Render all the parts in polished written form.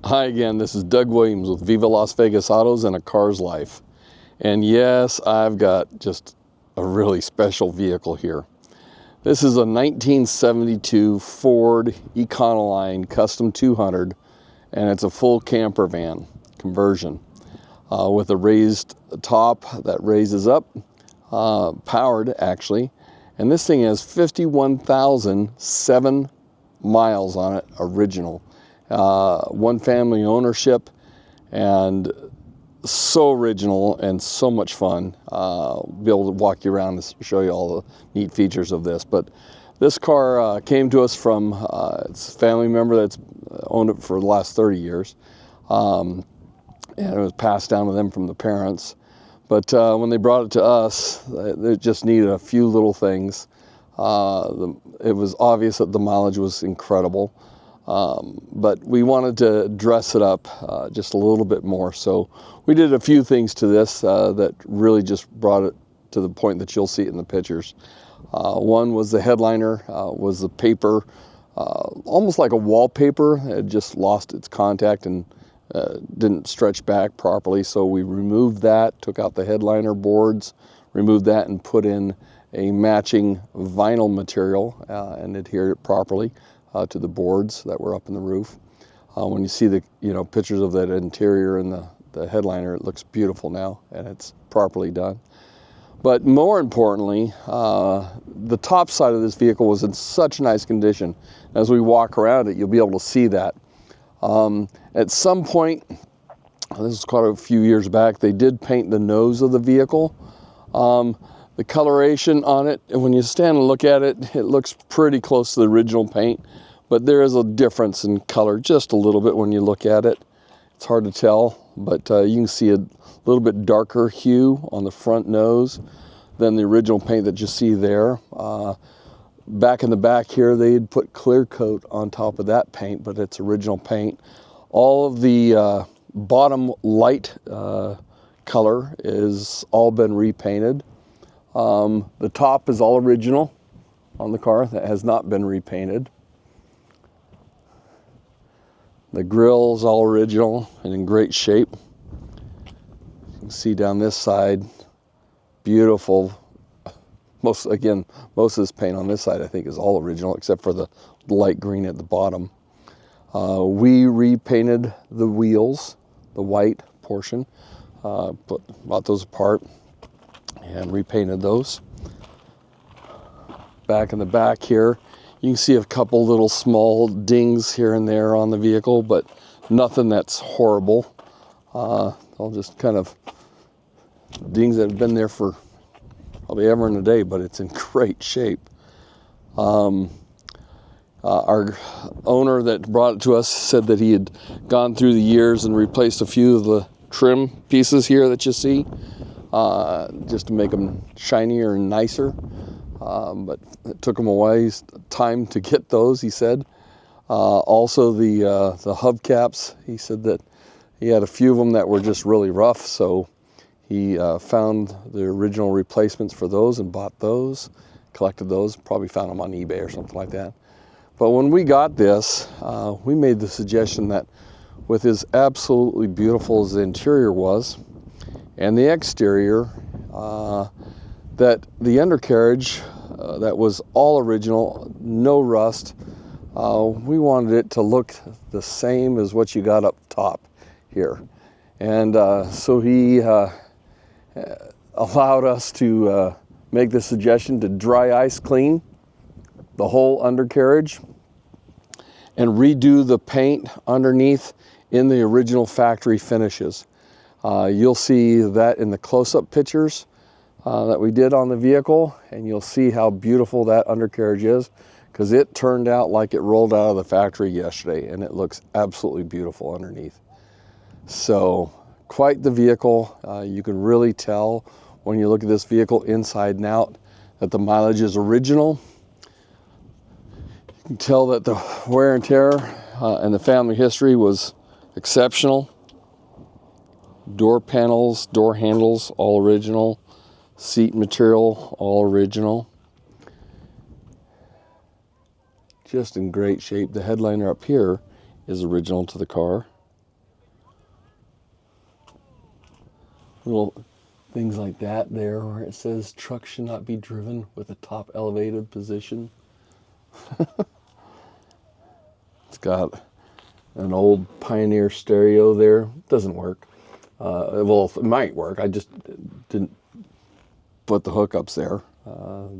Hi again, this is Doug Williams with Viva Las Vegas Autos and A Car's Life. And yes, I've got just a really special vehicle here. This is a 1972 Ford Econoline Custom 200, and it's a full camper van conversion with a raised top that raises up, powered actually. And this thing has 51,007 miles on it, original. One family ownership, and so original and so much fun. Be able to walk you around and show you all the neat features of this. But this car came to us from it's a family member that's owned it for the last 30 years. And it was passed down to them from the parents. But when they brought it to us, they just needed a few little things. It was obvious that the mileage was incredible. But we wanted to dress it up just a little bit more. So we did a few things to this that really just brought it to the point that you'll see it in the pictures. One was the headliner, was the paper, almost like a wallpaper. It had just lost its contact and didn't stretch back properly. So we removed that, took out the headliner boards, removed that and put in a matching vinyl material and adhered it properly to the boards that were up in the roof. When you see the pictures of that interior and the headliner, it looks beautiful now, and it's properly done. But more importantly, the top side of this vehicle was in such nice condition. As we walk around it, you'll be able to see that. At some point, this is quite a few years back, they did paint the nose of the vehicle. The coloration on it, and when you stand and look at it, it looks pretty close to the original paint, but there is a difference in color just a little bit when you look at it. It's hard to tell, but you can see a little bit darker hue on the front nose than the original paint that you see there. Back in the back here, they had put clear coat on top of that paint, but it's original paint. All of the bottom light color is all been repainted. The top is all original on the car. That has not been repainted. The grille is all original and in great shape. You can see down this side, beautiful. Most of this paint on this side I think is all original except for the light green at the bottom. We repainted the wheels, the white portion, brought those apart and repainted those. Back in the back here, you can see a couple little small dings here and there on the vehicle, but nothing that's horrible. All just kind of dings that have been there for probably ever in a day, but it's in great shape. Our owner that brought it to us said that he had gone through the years and replaced a few of the trim pieces here that you see, just to make them shinier and nicer. But it took him a while, time to get those, he said. Also the hubcaps, he said that he had a few of them that were just really rough, so he found the original replacements for those and bought those, collected those, probably found them on eBay or something like that. But when we got this, we made the suggestion that with as absolutely beautiful as the interior was and the exterior, that the undercarriage that was all original, no rust, we wanted it to look the same as what you got up top here. And so he allowed us to make the suggestion to dry ice clean the whole undercarriage and redo the paint underneath in the original factory finishes. You'll see that in the close-up pictures that we did on the vehicle, and you'll see how beautiful that undercarriage is, because it turned out like it rolled out of the factory yesterday, and it looks absolutely beautiful underneath. So quite the vehicle. You can really tell when you look at this vehicle inside and out that the mileage is original. You can tell that the wear and tear and the family history was exceptional. Door panels, door handles, all original. Seat material, all original. Just in great shape. The headliner up here is original to the car. Little things like that there where it says truck should not be driven with a top elevated position. It's got an old Pioneer stereo there. Doesn't work. Well, it might work. I just didn't put the hookups there.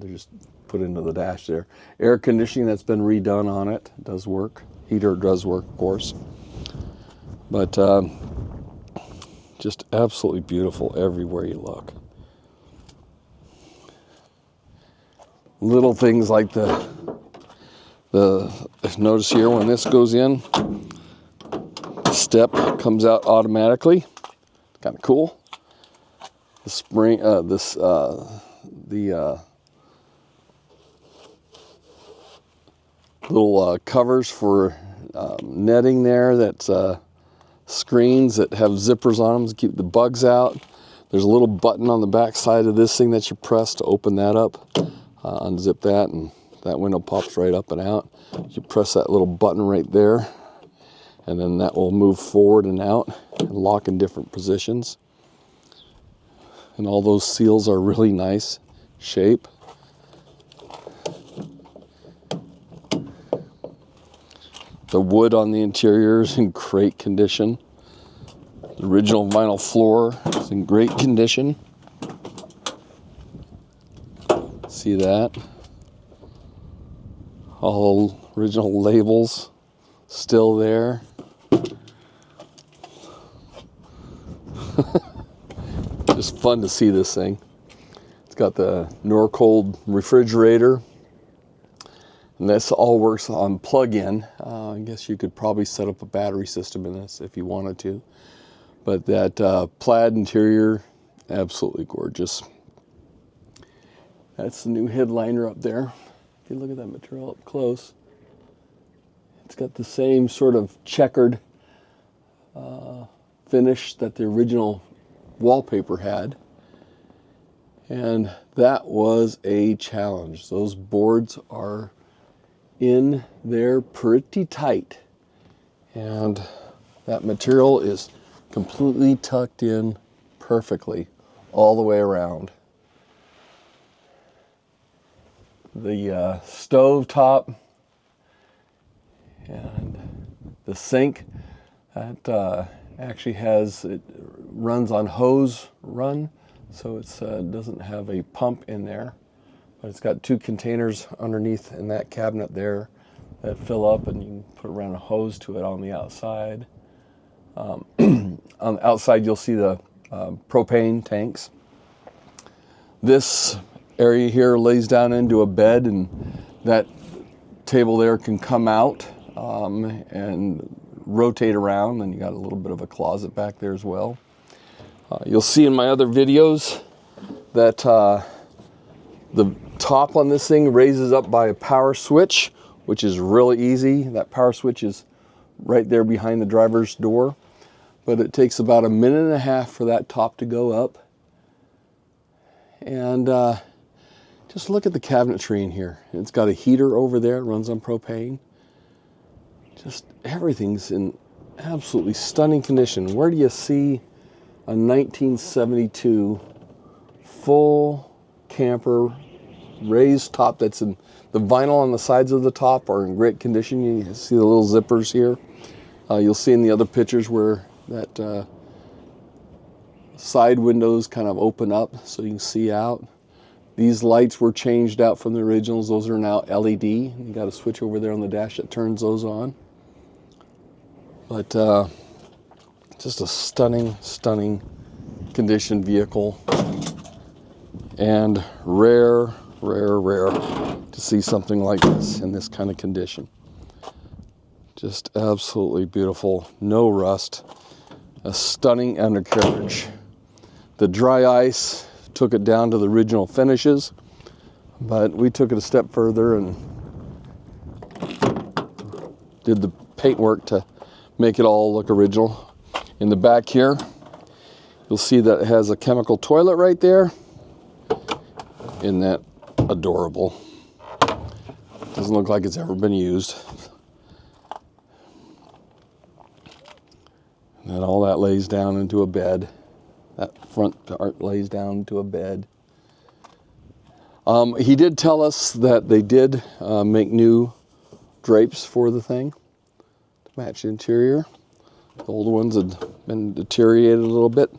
They're just put into the dash there. Air conditioning that's been redone on it does work. Heater does work, of course. But just absolutely beautiful everywhere you look. Little things like the notice here when this goes in, the step comes out automatically. Kind of cool. The spring, the little covers for netting there, that's screens that have zippers on them to keep the bugs out. There's a little button on the back side of this thing that you press to open that up. Unzip that and that window pops right up and out. You press that little button right there and then that will move forward and out and lock in different positions. And all those seals are really nice shape. The wood on the interior is in great condition. The original vinyl floor is in great condition. See that? All original labels still there. Just fun to see this thing. It's got the Norcold refrigerator. And this all works on plug-in. I guess you could probably set up a battery system in this if you wanted to. But that plaid interior, absolutely gorgeous. That's the new headliner up there. If you look at that material up close, it's got the same sort of checkered finish that the original wallpaper had. And that was a challenge. Those boards are in there pretty tight. And that material is completely tucked in perfectly all the way around. The stove top and the sink, that actually it runs on hose run, so it doesn't have a pump in there, but it's got two containers underneath in that cabinet there that fill up, and you can put around a hose to it on the outside. On the outside you'll see the propane tanks. This area here lays down into a bed, and that table there can come out and rotate around, and you got a little bit of a closet back there as well. You'll see in my other videos that the top on this thing raises up by a power switch, which is really easy. That power switch is right there behind the driver's door, but it takes about 1.5 minutes for that top to go up. And just look at the cabinetry in here. It's got a heater over there, it runs on propane. Just everything's in absolutely stunning condition. Where do you see a 1972 full camper raised top that's in the vinyl on the sides of the top are in great condition. You see the little zippers here. You'll see in the other pictures where that side windows kind of open up so you can see out. These lights were changed out from the originals. Those are now LED. You got a switch over there on the dash that turns those on. But just a stunning, stunning condition vehicle, and rare to see something like this in this kind of condition. Just absolutely beautiful, no rust, a stunning undercarriage. The dry ice took it down to the original finishes, but we took it a step further and did the paint work to make it all look original. In the back here, you'll see that it has a chemical toilet right there. Isn't that adorable? Doesn't look like it's ever been used. And then all that lays down into a bed. That front part lays down to a bed. He did tell us that they did make new drapes for the thing to match the interior. The old ones had been deteriorated a little bit.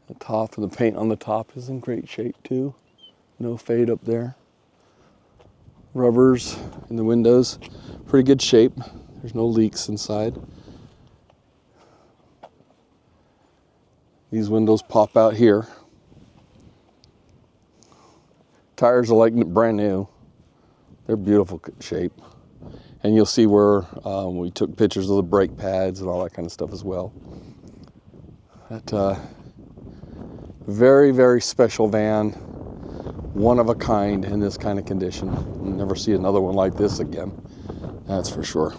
The top and the paint on the top is in great shape too. No fade up there. Rubbers in the windows, pretty good shape. There's no leaks inside. These windows pop out here. Tires are like brand new. They're beautiful shape. And you'll see where we took pictures of the brake pads and all that kind of stuff as well. That very, very special van. One of a kind in this kind of condition. You'll never see another one like this again. That's for sure.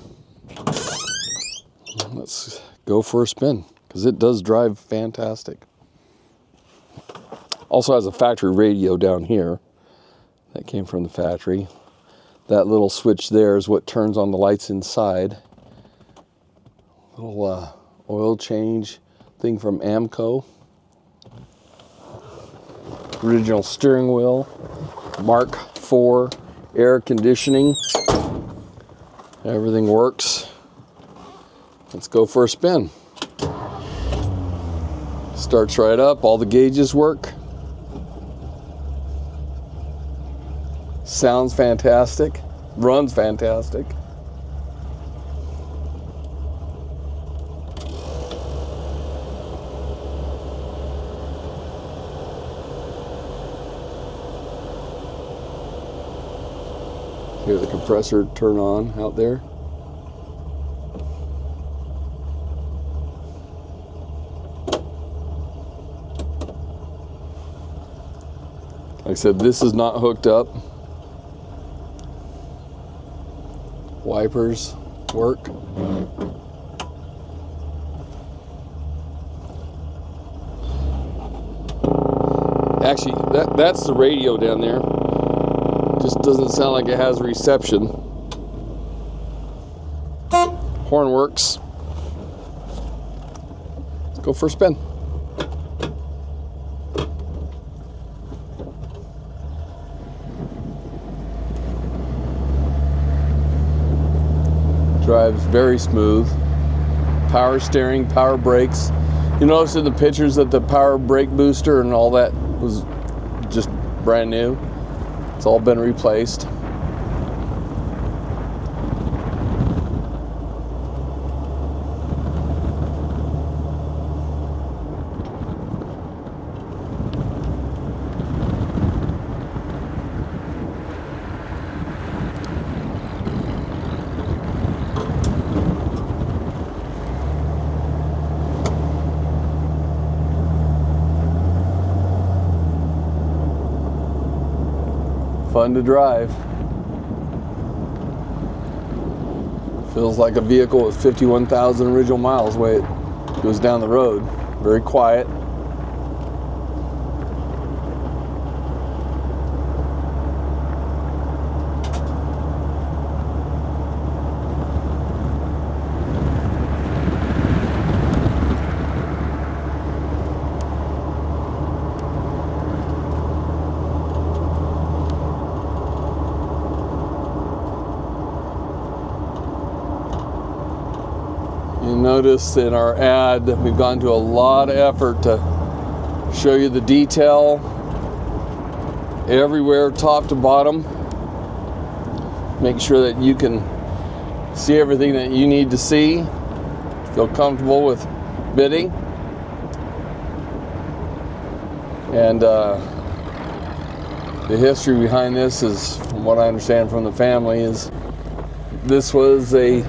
Let's go for a spin, because it does drive fantastic. Also has a factory radio down here. That came from the factory. That little switch there is what turns on the lights inside. Little oil change thing from Amco. Original steering wheel. Mark IV air conditioning. Everything works. Let's go for a spin. Starts right up, all the gauges work. Sounds fantastic, runs fantastic. Hear the compressor turn on out there. Like I said, this is not hooked up. Wipers work. Actually, that's the radio down there. Just doesn't sound like it has reception. Horn works. Let's go for a spin. Drives very smooth. Power steering, power brakes. You notice in the pictures that the power brake booster and all that was just brand new. It's all been replaced. Fun to drive. Feels like a vehicle with 51,000 original miles the way it goes down the road. Very quiet. You notice in our ad that we've gone to a lot of effort to show you the detail everywhere, top to bottom. Make sure that you can see everything that you need to see. Feel comfortable with bidding. And the history behind this is, from what I understand from the family, is this was a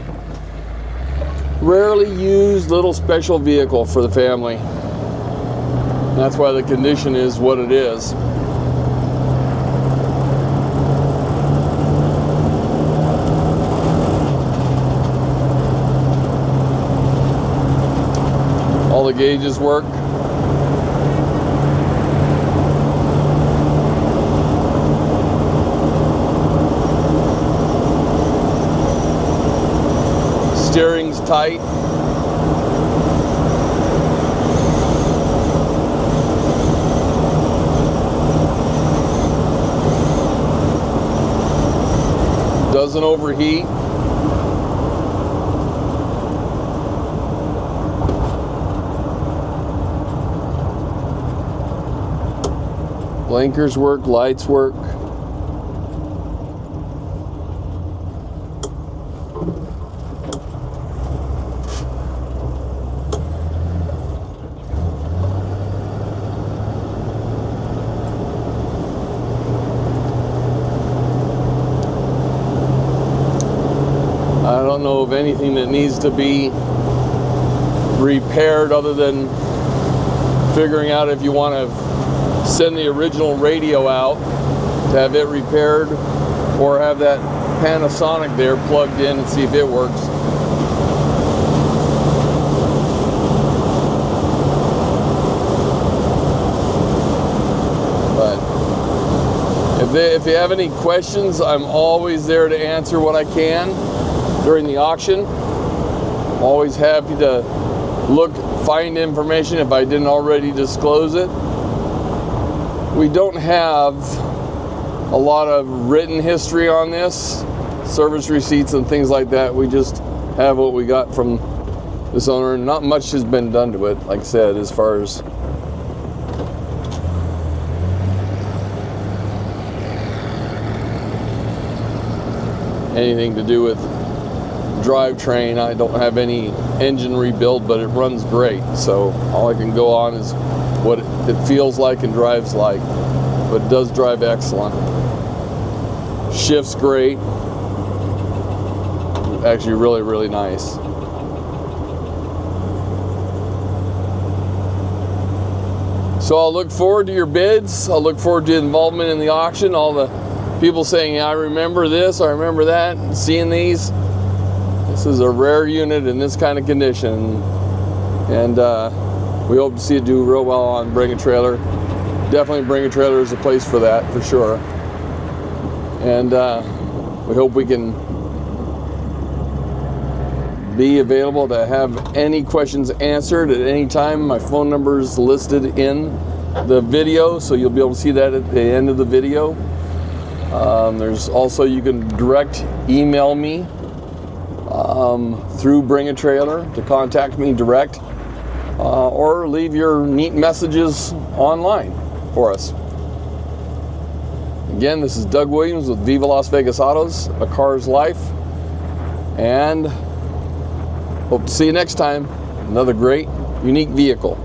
rarely used little special vehicle for the family. That's why the condition is what it is. All the gauges work. Steering's tight. Doesn't overheat. Blinkers work, lights work. I don't know of anything that needs to be repaired other than figuring out if you want to send the original radio out to have it repaired, or have that Panasonic there plugged in and see if it works. But if you have any questions, I'm always there to answer what I can during the auction. I'm always happy to find information if I didn't already disclose it. We don't have a lot of written history on this, service receipts and things like that. We just have what we got from this owner. Not much has been done to it, like I said, as far as anything to do with drivetrain. I don't have any engine rebuild, but it runs great. So all I can go on is what it feels like and drives like, but it does drive excellent. Shifts great. Actually really, really nice. So I'll look forward to your bids. I'll look forward to involvement in the auction. All the people saying, I remember this, I remember that, and seeing these. This is a rare unit in this kind of condition. And we hope to see it do real well on Bring a Trailer. Definitely Bring a Trailer is a place for that, for sure. And we hope we can be available to have any questions answered at any time. My phone number is listed in the video, so you'll be able to see that at the end of the video. There's also, you can direct email me through Bring a Trailer to contact me direct, or leave your neat messages online for us. Again, this is Doug Williams with Viva Las Vegas Autos, A Car's Life, and hope to see you next time. Another great, unique vehicle.